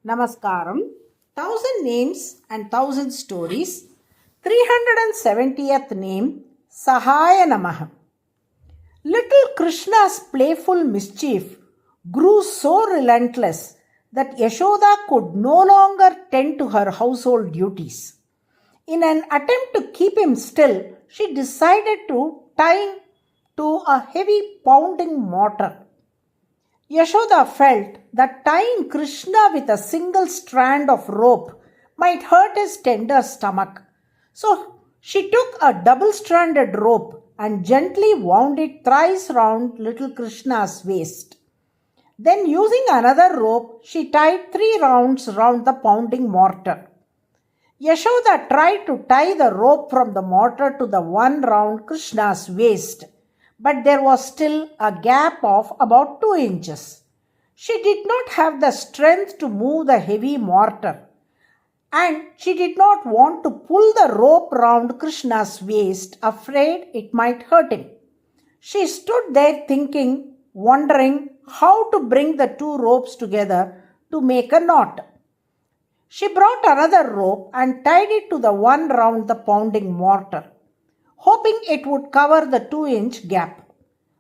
Namaskaram. 1000 Names and 1000 Stories. 370th name SAHAAYA NAMAH. Little Krishna's playful mischief grew so relentless that Yashoda could no longer tend to her household duties. In an attempt to keep him still, she decided to tie him to a heavy pounding mortar. Yashoda felt that tying Krishna with a single strand of rope might hurt his tender stomach. So she took a double-stranded rope and gently wound it thrice round little Krishna's waist. Then using another rope, she tied 3 rounds round the pounding mortar. Yashoda tried to tie the rope from the mortar to the one round Krishna's waist, but there was still a gap of about 2 inches. She did not have the strength to move the heavy mortar, and she did not want to pull the rope round Krishna's waist, afraid it might hurt him. She stood there thinking, wondering how to bring the 2 ropes together to make a knot. She brought another rope and tied it to the one round the pounding mortar, hoping it would cover the 2-inch gap.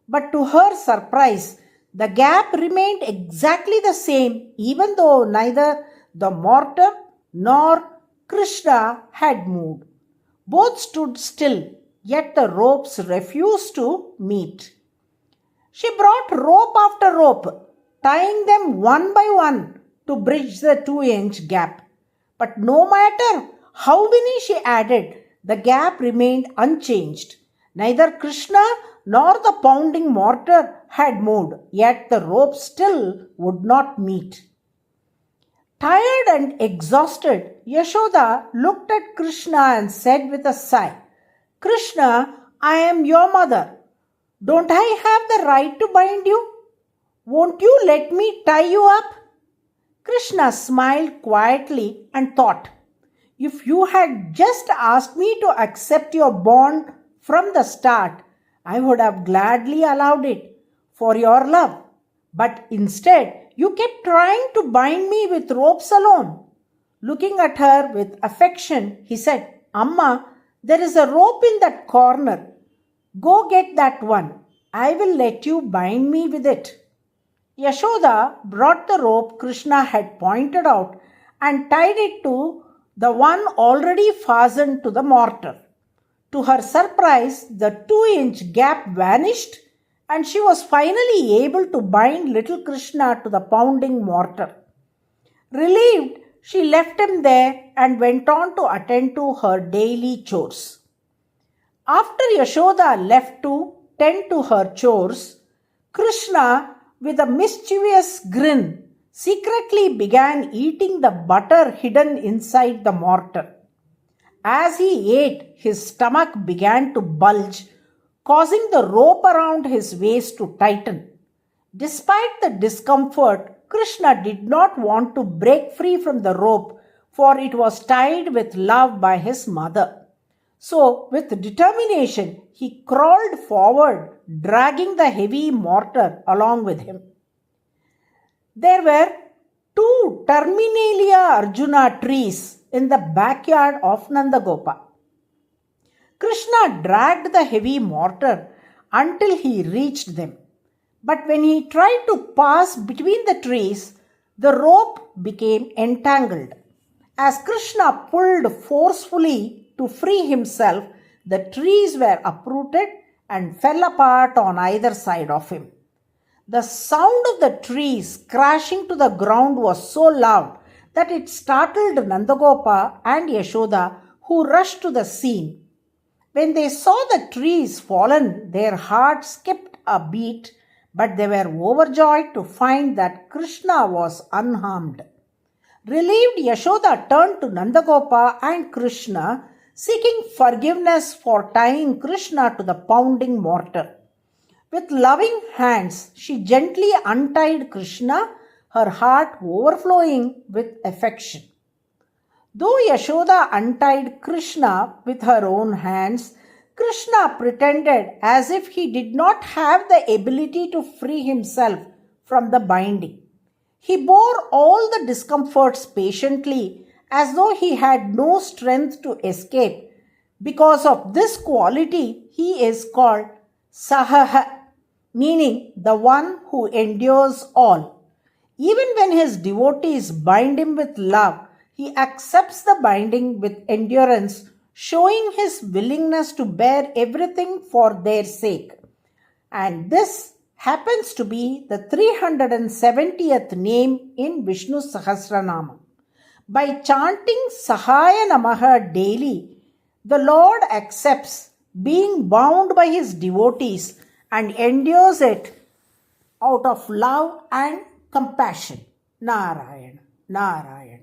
But to her surprise, the gap remained exactly the same, even though neither the mortar nor Krishna had moved. Both stood still, yet the ropes refused to meet. She brought rope after rope, tying them one by one to bridge the 2-inch gap. But no matter how many she added, the gap remained unchanged. Neither Krishna nor the pounding mortar had moved, yet the rope still would not meet. Tired and exhausted, Yashoda looked at Krishna and said with a sigh, "Krishna, I am your mother. Don't I have the right to bind you? Won't you let me tie you up?" Krishna smiled quietly and thought, "If you had just asked me to accept your bond from the start, I would have gladly allowed it for your love. But instead, you kept trying to bind me with ropes alone." Looking at her with affection, he said, "Amma, there is a rope in that corner. Go get that one. I will let you bind me with it." Yashoda brought the rope Krishna had pointed out and tied it to the one already fastened to the mortar. To her surprise, the 2-inch gap vanished and she was finally able to bind little Krishna to the pounding mortar. Relieved, she left him there and went on to attend to her daily chores. After Yashoda left to tend to her chores, Krishna, with a mischievous grin, secretly began eating the butter hidden inside the mortar. As he ate, his stomach began to bulge, causing the rope around his waist to tighten. Despite the discomfort, Krishna did not want to break free from the rope, for it was tied with love by his mother. So, with determination, he crawled forward, dragging the heavy mortar along with him. There were 2 Terminalia Arjuna trees in the backyard of Nandagopa. Krishna dragged the heavy mortar until he reached them. But when he tried to pass between the trees, the rope became entangled. As Krishna pulled forcefully to free himself, the trees were uprooted and fell apart on either side of him. The sound of the trees crashing to the ground was so loud that it startled Nandagopa and Yashoda, who rushed to the scene. When they saw the trees fallen, their hearts skipped a beat, but they were overjoyed to find that Krishna was unharmed. Relieved, Yashoda turned to Nandagopa and Krishna, seeking forgiveness for tying Krishna to the pounding mortar. With loving hands, she gently untied Krishna, her heart overflowing with affection. Though Yashoda untied Krishna with her own hands, Krishna pretended as if he did not have the ability to free himself from the binding. He bore all the discomforts patiently as though he had no strength to escape. Because of this quality, he is called SAHAAYA, meaning the one who endures all. Even when his devotees bind him with love, he accepts the binding with endurance, showing his willingness to bear everything for their sake. And this happens to be the 370th name in Vishnu Sahasranama. By chanting Sahaya Namaha daily, the Lord accepts being bound by his devotees and endures it out of love and compassion. Narayana, Narayana.